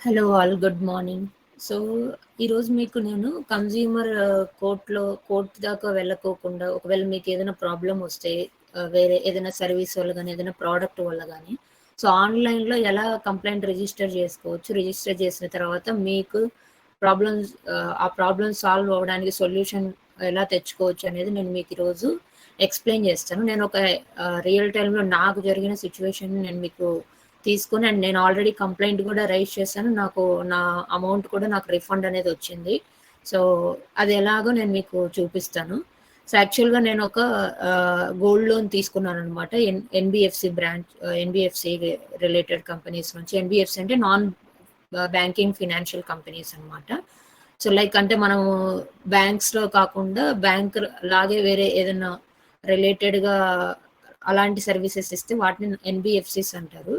Hello all, good morning. So, ఈరోజు మీకు నేను కన్జ్యూమర్ కోర్ట్ దాకా వెళ్ళకోకుండా, ఒకవేళ మీకు ఏదైనా ప్రాబ్లమ్ వస్తే వేరే ఏదైనా సర్వీస్ వల్ల గానీ, ఏదైనా ప్రోడక్ట్ వల్ల గానీ, సో, ఆన్‌లైన్‌లో ఎలా కంప్లెయింట్ రిజిస్టర్ చేసుకోవచ్చు, రిజిస్టర్ చేసిన తర్వాత మీకు ఆ ప్రాబ్లమ్ సాల్వ్ అవ్వడానికి సొల్యూషన్ ఎలా తెచ్చుకోవచ్చు అనేది నేను మీకు ఈరోజు ఎక్స్‌ప్లెయిన్ చేస్తాను. నేను ఒక రియల్ టైమ్‌లో నాకు జరిగిన సిట్యుయేషన్‌ని నేను మీకు తీసుకొని అండ్ నేను ఆల్రెడీ కంప్లెయింట్ కూడా రైజ్ చేశాను. నా అమౌంట్ కూడా నాకు రిఫండ్ అనేది వచ్చింది. సో, అది ఎలాగో నేను మీకు చూపిస్తాను. సో, యాక్చువల్‌గా నేను ఒక gold loan తీసుకున్నాననమాట. NBFC related companies నుంచి. ఎన్‌బీఎఫ్‌సి అంటే నాన్ బ్యాంకింగ్ ఫైనాన్షియల్ కంపెనీస్ అనమాట. సో, లైక్ అంటే మనము బ్యాంక్స్‌లో కాకుండా బ్యాంక్ లాగే వేరే ఏదన్నా రిలేటెడ్‌గా అలాంటి సర్వీసెస్ ఇస్తే వాటిని ఎన్‌బీఎఫ్‌సిస్ అంటారు.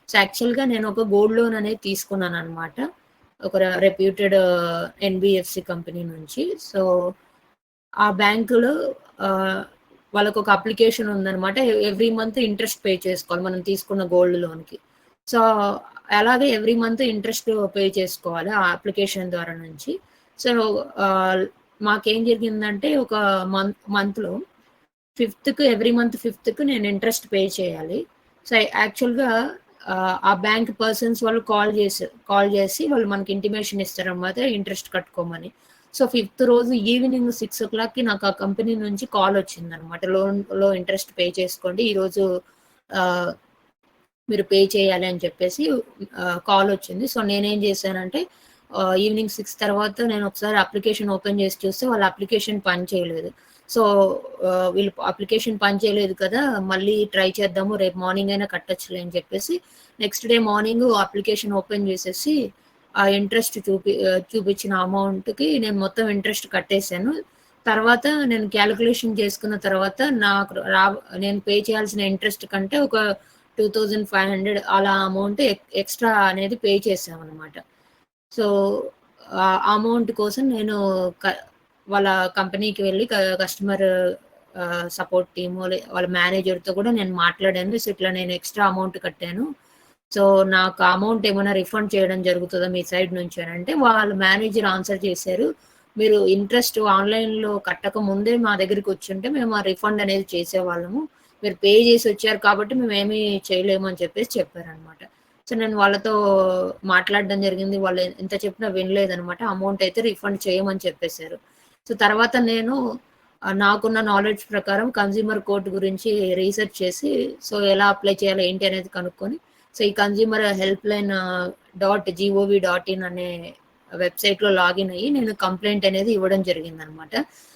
సో, యాక్చువల్‌గా నేను ఒక గోల్డ్ లోన్ అనేది తీసుకున్నాననమాట. ఒక రెప్యూటెడ్ ఎన్‌బీఎఫ్‌సి కంపెనీ నుంచి. సో, ఆ బ్యాంకులో ఆహ్, వాళ్ళకొక అప్లికేషన్ ఉందనమాట. ఎవ్రీ మంత్ ఇంట్రెస్ట్ పే చేసుకోవాలి మనం తీసుకున్న గోల్డ్ లోన్‌కి. సో, అలాగే ఎవ్రీ మంత్ ఇంట్రెస్ట్ పే చేసుకోవాలి ఆ అప్లికేషన్ ద్వారా నుంచి. సో, ఆహ్, మాకేం జరిగిందంటే ఒక మంత్‌లో ఎవ్రీ మంత్ ఫిఫ్త్‌కి నేను ఇంట్రెస్ట్ పే చేయాలి. సో, యాక్చువల్‌గా ఆ బ్యాంక్ పర్సన్స్ వాళ్ళు కాల్ చేసి వాళ్ళు మనకి ఇంటిమేషన్ ఇస్తారనమాట ఇంట్రెస్ట్ కట్టుకోమని. సో, ఫిఫ్త్ రోజు ఈవినింగ్ 6:00కి నాకు ఆ కంపెనీ నుంచి కాల్ వచ్చిందనమాట. లోన్‌లో ఇంట్రెస్ట్ పే చేసుకోండి. ఈరోజు ఆహ్, మీరు పే చేయాలి అని చెప్పేసి కాల్ వచ్చింది. సో, నేనేం చేశానంటే ఈవినింగ్ 6 తర్వాత నేను ఒకసారి అప్లికేషన్ ఓపెన్ చేసి చూస్తే వాళ్ళ అప్లికేషన్ పని చేయలేదు. సో, వీళ్ళు అప్లికేషన్ పని చేయలేదు కదా! మళ్ళీ ట్రై చేద్దాము. రేపు మార్నింగ్ అయినా కట్టొచ్చులే అని చెప్పేసి next day morning application open చేసేసి ఆ ఇంట్రెస్ట్ చూపించిన అమౌంట్‌కి నేను మొత్తం ఇంట్రెస్ట్ కట్టేసాను. తర్వాత నేను కాలిక్యులేషన్ చేసుకున్న తర్వాత నాకు నేను పే చేయాల్సిన ఇంట్రెస్ట్ కంటే ఒక 2,500 అలా అమౌంట్ ఎక్స్‌ట్రా అనేది పే చేశామనమాట. సో, ఆ అమౌంట్ కోసం నేను క వాళ్ళ కంపెనీకి వెళ్లి కస్టమర్ సపోర్ట్ టీము వాళ్ళ మేనేజర్‌తో కూడా నేను మాట్లాడాను. సో, ఇట్లా నేను ఎక్స్‌ట్రా అమౌంట్ కట్టాను. సో, నాకు ఆ అమౌంట్ ఏమైనా రిఫండ్ చేయడం జరుగుతదా మీ సైడ్ నుంచి అనంటే, వాళ్ళ మేనేజర్ ఆన్సర్ చేశారు. మీరు ఇంట్రెస్ట్ ఆన్‌లైన్‌లో కట్టక ముందే మా దగ్గరికొచ్చుంటే మేము ఆ రిఫండ్ అనేది చేసేవాళ్ళము. మీరు పే చేసి వచ్చారు కాబట్టి మేమేమి చేయలేము అని చెప్పేసి చెప్పారనమాట. సో, నేను వాళ్ళతో మాట్లాడడం జరిగింది. వాళ్ళు ఎంత చెప్పినా వినలేదనమాట. అమౌంట్ అయితే రిఫండ్ చేయమని చెప్పేసారు. సో, తర్వాత నేను నాకున్న నాలెడ్జ్ ప్రకారం కన్జ్యూమర్ కోర్ట్ గురించి రీసెర్చ్ చేసి, సో, ఎలా అప్లై చేయాలి ఏంటి అనేది కనుక్కొని, సో, ఈ కన్జ్యూమర్ హెల్ప్ లైన్ .gov.in అనే వెబ్‌సైట్‌లో లాగిన్ అయ్యి నేను కంప్లెయింట్ అనేది ఇవ్వడం జరిగిందనమాట.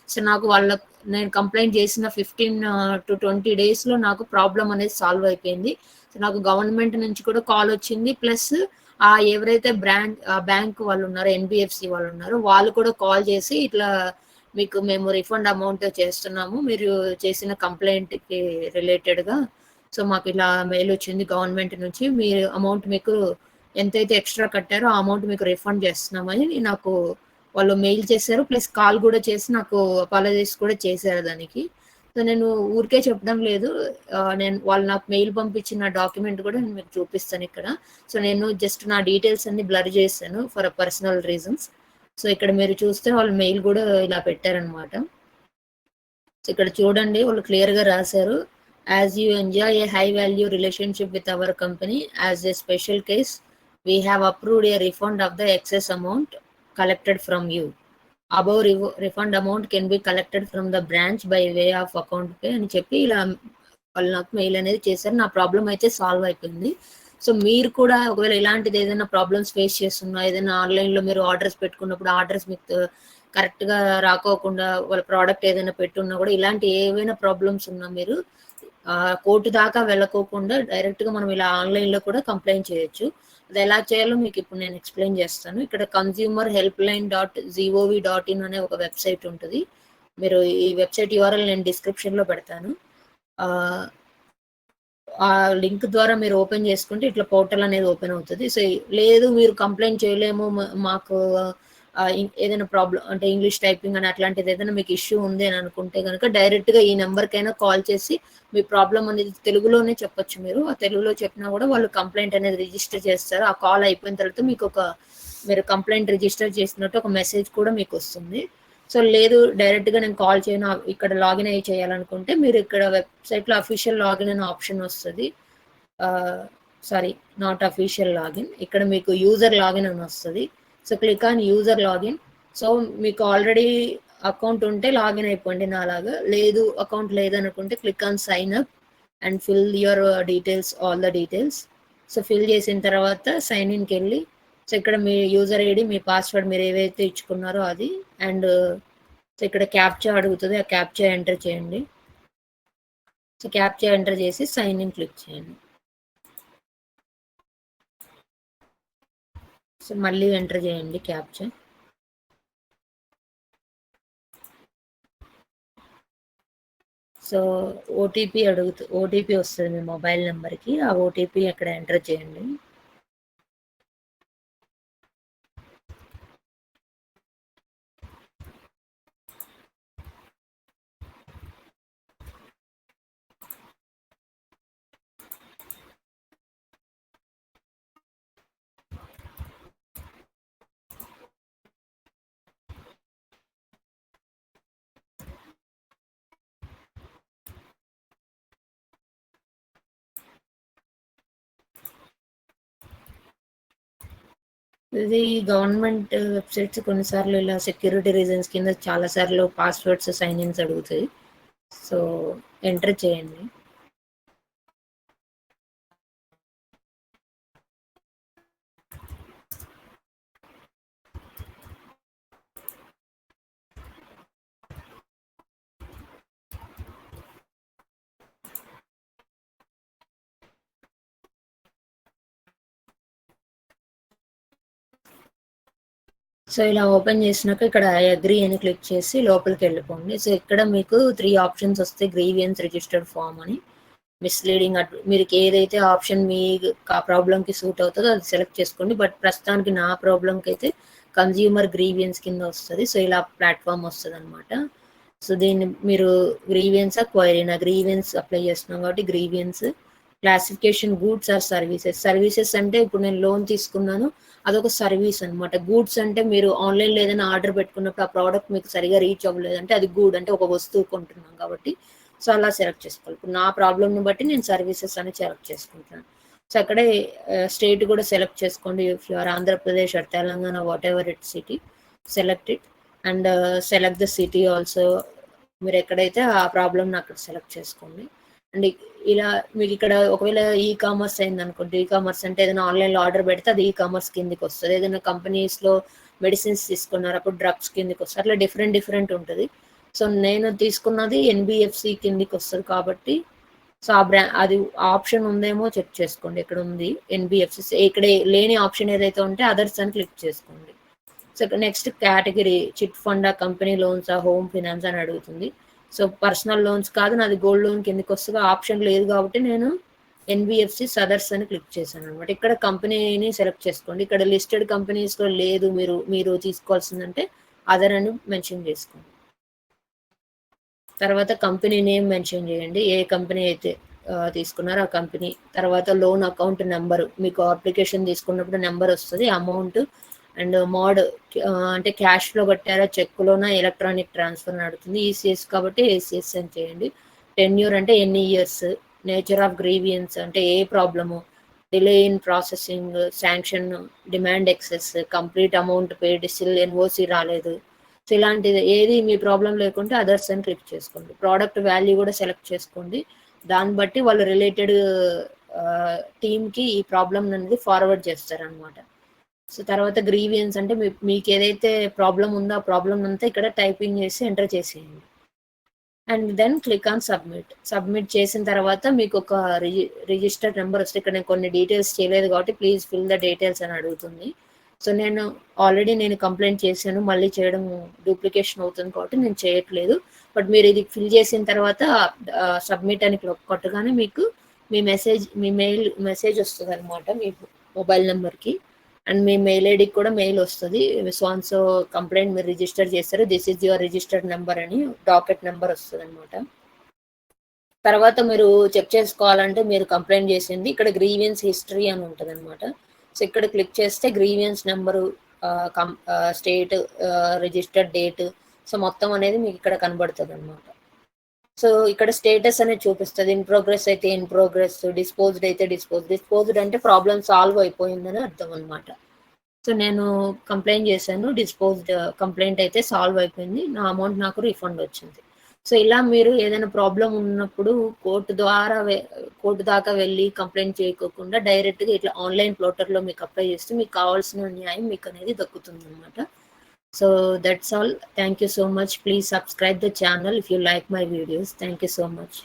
సో, నేను కంప్లెయింట్ చేసిన 15-20 డేస్‌లో నాకు ప్రాబ్లమ్ అనేది సాల్వ్ అయిపోయింది. సో, నాకు గవర్నమెంట్ నుంచి కూడా కాల్ వచ్చింది. ప్లస్ ఎవరైతే బ్యాంక్ వాళ్ళున్నారో, ఎన్‌బీఎఫ్‌సి వాళ్ళున్నారో వాళ్ళు కూడా కాల్ చేసి ఇట్లా మీకు మేము రిఫండ్ అమౌంట్ చేస్తున్నాము. మీరు చేసిన కంప్లెయింట్‌కి రిలేటెడ్‌గా. సో, మాకిలా మెయిలొచ్చింది గవర్నమెంట్ నుంచి. మీ అమౌంట్ మీకు ఎంతైతే ఎక్స్‌ట్రా కట్టారో ఆ అమౌంట్ మీకు రిఫండ్ చేస్తున్నామని నాకు వాళ్ళు మెయిల్ చేశారు. ప్లస్ కాల్ గూడా చేసి నాకు అపాలజైజ్ కూడా చేశారు దానికి. సో, నేను ఊరికే చెప్పడం లేదు. వాళ్ళు నాకు మెయిల్ పంపించిన డాక్యుమెంట్ కూడా నేను మీకు చూపిస్తానిక్కడ. సో, నేను జస్ట్ నా డీటెయిల్స్ అన్నీ బ్లర్ చేశాను ఫర్ పర్సనల్ రీజన్స్. సో, ఇక్కడ మీరు చూస్తే వాళ్ళు మెయిల్ గూడా ఇలా పెట్టారనమాట. సో, ఇక్కడ చూడండి వాళ్ళు క్లియర్‌గా రాశారు. As you enjoy a high value relationship with our company as a special case we have approved a refund of the excess amount collected from you. Above refund amount can be collected from the branch by way of account pay అని చెప్పి ఇలా వాళ్ళు నాకు mail అనేది చేశారు. నా problem అయితే solve అయిపోయింది. సో, మీరు కూడా ఒకవేళ ఇలాంటిది ఏదైనా ప్రాబ్లమ్స్ ఫేస్ చేస్తున్నా, ఏదైనా ఆన్‌లైన్‌లో మీరు ఆర్డర్స్ పెట్టుకున్నప్పుడు ఆర్డర్స్ మీకు కరెక్ట్‌గా రాకోకుండా వాళ్ళ ప్రొడక్ట్ ఏదైనా పెట్టున్నా కూడా ఇలాంటి ఏవైనా ప్రాబ్లమ్స్ ఉన్నా మీరు కోర్ట్ దాకా వెళ్ళకోకుండా డైరెక్ట్‌గా మనం ఇలా ఆన్‌లైన్‌లో కూడా కంప్లెయింట్ చేయొచ్చు. అది ఎలా చేయాలో మీకు ఇప్పుడు నేను ఎక్స్‌ప్లెయిన్ చేస్తాను. ఇక్కడ కన్స్యూమర్ హెల్ప్ లైన్ .gov.in అనే ఒక వెబ్‌సైట్ ఉంటది. మీరు ఈ వెబ్‌సైట్ యూఆర్ఎల్ నేను డిస్క్రిప్షన్‌లో పెడతాను. ఆహ్, ఆ లింక్ ద్వారా మీరు ఓపెన్ చేసుకుంటే ఇట్లా పోర్టల్ అనేది ఓపెన్ అవుతది. సో, లేదు మీరు కంప్లెయింట్ చేయలేము. మాకు ఏదైనా ప్రాబ్లమ్ అంటే ఇంగ్లీష్ టైపింగ్ అని అట్లాంటిది ఏదైనా మీకు ఇష్యూ ఉంది అని అనుకుంటే గనుక డైరెక్ట్‌గా ఈ నంబర్‌కైనా కాల్ చేసి మీ ప్రాబ్లమ్ అనేది తెలుగులోనే చెప్పొచ్చు మీరు. ఆ తెలుగులో చెప్పినా గూడా వాళ్ళు కంప్లెయింట్ అనేది రిజిస్టర్ చేస్తారు. ఆ కాల్ అయిపోయిన తర్వాత మీరు కంప్లెయింట్ రిజిస్టర్ చేసినట్టు ఒక మెసేజ్ కూడా మీకొస్తుంది. సో, లేదు డైరెక్ట్‌గా నేను కాల్ చేయను ఇక్కడ లాగిన్ అయ్యి చేయాలనుకుంటే మీరు ఇక్కడ వెబ్‌సైట్‌లో అఫీషియల్ లాగిన్ అనే ఆప్షన్ వస్తది. ఆహ్, సారీ నాట్ అఫీషియల్ లాగిన్. ఇక్కడ మీకు యూజర్ లాగిన్ అని వస్తది. So, click on user login. So, మీకు ఆల్రెడీ అకౌంట్ ఉంటే లాగిన్ అయిపోండి నాలాగా. లేదు అకౌంట్ లేదనుకుంటే click on sign up and fill your details all the details. So, fill చేసిన తర్వాత సైన్ ఇన్‌కెళ్ళి సో, ఇక్కడ మీ యూజర్ ఐడీ, మీ పాస్వర్డ్ మీరు ఏవైతే ఇచ్చుకున్నారో అది అండ్ సో, ఇక్కడ క్యాప్చా అడుగుతది. ఆ క్యాప్చా ఎంటర్ చేయండి. సో, క్యాప్చా ఎంటర్ చేసి సైన్ ఇన్ క్లిక్ చేయండి. సో, మళ్ళీ ఎంటర్ చేయండి క్యాప్చా. సో, ఓటీపీ వస్తది మీ మొబైల్ నంబర్‌కి. ఆ ఓటీపీ అక్కడ ఎంటర్ చేయండి. ఇది గవర్నమెంట్ వెబ్‌సైట్స్ కొన్నిసార్లు ఇలా సెక్యూరిటీ రీజన్స్ కింద చాలా సార్లు పాస్వర్డ్స్, సైన్ ఇన్స్ అడుగుతాయి. సో, ఎంటర్ చేయండి. సో, ఇలా ఓపెన్ చేసినాక ఇక్కడ ఐ అగ్రీ అని క్లిక్ చేసి లోపలికెళ్ళిపోండి. సో, ఇక్కడ మీకు 3 ఆప్షన్స్ వస్తాయి. గ్రీవియన్స్ రిజిస్టర్డ్ ఫార్మ్ అని, మిస్‌లీడింగ్ మీకు ఏదైతే ఆప్షన్ ఆ ప్రాబ్లమ్‌కి సూట్ అవుతదో అది సెలెక్ట్ చేసుకోండి. బట్ ప్రస్తుతానికి నా ప్రాబ్లమ్‌కైతే కన్స్యూమర్ గ్రీవియన్స్ కింద వస్తది. సో, ఇలా ప్లాట్‌ఫార్మ్ వస్తదనమాట. సో, దీన్ని మీరు గ్రీవియన్సా? క్వైరీనా? గ్రీవియన్స్ అప్లై చేస్తున్నాం కాబట్టి grievance. Classification goods or services. Services అంటే ఇప్పుడు నేను లోన్ తీసుకున్నాను. అదొక సర్వీస్ అనమాట. గూడ్స్ అంటే మీరు ఆన్‌లైన్‌లో ఏదైనా ఆర్డర్ పెట్టుకున్నప్పుడు ఆ ప్రొడక్ట్ మీకు సరిగ్గా రీచ్ అవ్వలేదంటే అది గూడ్ అంటే ఒక వస్తువు కొంటున్నాం కాబట్టి సో, అలా సెలెక్ట్ చేసుకోవాలి. ఇప్పుడు నా ప్రాబ్లమ్‌ని బట్టి నేను సర్వీసెస్ అని సెలెక్ట్ చేసుకుంటాను. సో, అక్కడే స్టేట్ కూడా సెలెక్ట్ చేసుకోండి. If you are Andhra Pradesh are Telangana whatever it city select it and select the city also. మీరు ఎక్కడైతే ఆ ప్రాబ్లమ్‌ని అక్కడ సెలెక్ట్ చేసుకోండి. అండ్ ఇలా మీకిక్కడ ఒకవేళ కామర్స్ అయిందనుకోండి. కామర్స్ అంటే ఏదైనా ఆన్‌లైన్‌లో ఆర్డర్ పెడితే అది కామర్స్ కిందకొస్తది. ఏదైనా కంపెనీస్‌లో మెడిసిన్స్ తీసుకున్నారు. అప్పుడు డ్రగ్స్ కిందకొస్తది. అట్లా డిఫరెంట్ డిఫరెంట్ ఉంటది. సో, నేను తీసుకున్నది ఎన్‌బీఎఫ్‌సి కిందకొస్తది కాబట్టి సో, అది ఆప్షన్ ఉందేమో చెక్ చేసుకోండి. ఎక్కడుంది ఎన్‌బీఎఫ్‌సి ఇక్కడ లేని ఆప్షన్ ఏదైతే ఉంటే అదర్స్ అని క్లిక్ చేసుకోండి. సో, నెక్స్ట్ కేటగిరీ చిట్ ఫండా, కంపెనీ లోన్సా, హోమ్ ఫైనాన్స్ అని అడుగుతుంది. సో, పర్సనల్ లోన్స్ కాదు నాది గోల్డ్ లోన్ కిందకొస్తది. ఆప్షన్ లేదు కాబట్టి నేను ఎన్‌బీఎఫ్‌సి సదర్స్ అని క్లిక్ చేశాననమాట. ఇక్కడ కంపెనీని సెలెక్ట్ చేసుకోండి. ఇక్కడ లిస్టెడ్ కంపెనీస్‌లో లేదు మీరు తీసుకోవాల్సిందంటే అదర్ అని మెన్షన్ చేసుకోండి. తర్వాత కంపెనీ నేమ్ మెన్షన్ చేయండి. ఏ కంపెనీ అయితే తీసుకున్నారో ఆ కంపెనీ. తర్వాత లోన్ అకౌంట్ నంబరు. మీకు అప్లికేషన్ తీసుకున్నప్పుడు నంబర్ వస్తది. అమౌంట్ అండ్ అంటే క్యాష్‌లో కట్టారా, చెక్కులోనా, ఎలక్ట్రానిక్ ట్రాన్స్‌ఫర్ అని అడుగుతుంది. ఈసీఎస్ కాబట్టి ఏసీఎస్ అని చేయండి. టెన్యూర్ అంటే ఎన్ని ఇయర్స్, నేచర్ ఆఫ్ గ్రీవియన్స్ అంటే ఏ problem, delay in processing, sanction, demand excess, complete amount paid, still NOC రాలేదు. సో, ఇలాంటిది ఏది మీ ప్రాబ్లమ్ లేకుంటే అదర్స్ అని క్లిక్ చేసుకోండి. ప్రోడక్ట్ వాల్యూ కూడా సెలెక్ట్ చేసుకోండి. దాన్ని బట్టి వాళ్ళు రిలేటెడ్ టీమ్‌కి ఈ ప్రాబ్లమ్ అనేది ఫార్వర్డ్ చేస్తారనమాట. సో, తర్వాత గ్రీవియన్స్ అంటే మీకేదైతే ప్రాబ్లమ్ ఉందో ఆ ప్రాబ్లమ్ అంతా ఇక్కడ టైపింగ్ చేసి ఎంటర్ చేసేయండి. And then click on submit. Submit చేసిన తర్వాత మీకొక రిజిస్టర్డ్ నంబర్ వస్తది. ఇక్కడ నేను కొన్ని డీటెయిల్స్ చేయలేదు కాబట్టి ప్లీజ్ ఫిల్ ద డీటెయిల్స్ అని అడుగుతుంది. సో, నేను కంప్లెయింట్ చేశాను. మళ్ళీ చేయడం డూప్లికేషన్ అవుతుంది కాబట్టి నేను చేయట్లేదు. బట్ మీరు ఇది ఫిల్ చేసిన తర్వాత సబ్మిట్ అని కొట్టగానే మీకు మీ మెయిల్ మెసేజ్ వస్తదనమాట మీ మొబైల్ నంబర్‌కి. అండ్ మీ మెయిల్ ఐడికి కూడా మెయిల్ వస్తుంది. సో కంప్లైంట్ మీరు రిజిస్టర్ చేస్తారు, this is your registered number అని డాకెట్ నెంబర్ వస్తుంది అనమాట. తర్వాత మీరు చెక్ చేసుకోవాలంటే మీరు కంప్లైంట్ చేసింది ఇక్కడ గ్రీవియన్స్ హిస్టరీ అని ఉంటుంది అనమాట. సో ఇక్కడ క్లిక్ చేస్తే grievance number, state, registered date, so మొత్తం అనేది మీకు ఇక్కడ కనబడుతుంది అనమాట. సో ఇక్కడ స్టేటస్ అనేది చూపిస్తుంది. ఇన్ ప్రోగ్రెస్ అయితే ఇన్ ప్రోగ్రెస్, డిస్పోజ్డ్ అయితే డిస్పోజ్డ్ అంటే ప్రాబ్లమ్ సాల్వ్ అయిపోయిందని అర్థం అనమాట. సో నేను కంప్లైంట్ చేశాను, డిస్పోజ్డ్ కంప్లైంట్ అయితే సాల్వ్ అయిపోయింది, నా అమౌంట్ నాకు రీఫండ్ వచ్చింది. సో ఇలా మీరు ఏదైనా ప్రాబ్లం ఉన్నప్పుడు కోర్టు దాకా వెళ్ళి కంప్లైంట్ చేయకోకుండా డైరెక్ట్గా ఇట్లా ఆన్లైన్ పోర్టల్లో మీకు అప్లై చేస్తే మీకు కావాల్సిన న్యాయం మీకు అనేది దక్కుతుంది అనమాట. So that's all. Thank you so much. Please subscribe the channel if you like my videos. Thank you so much.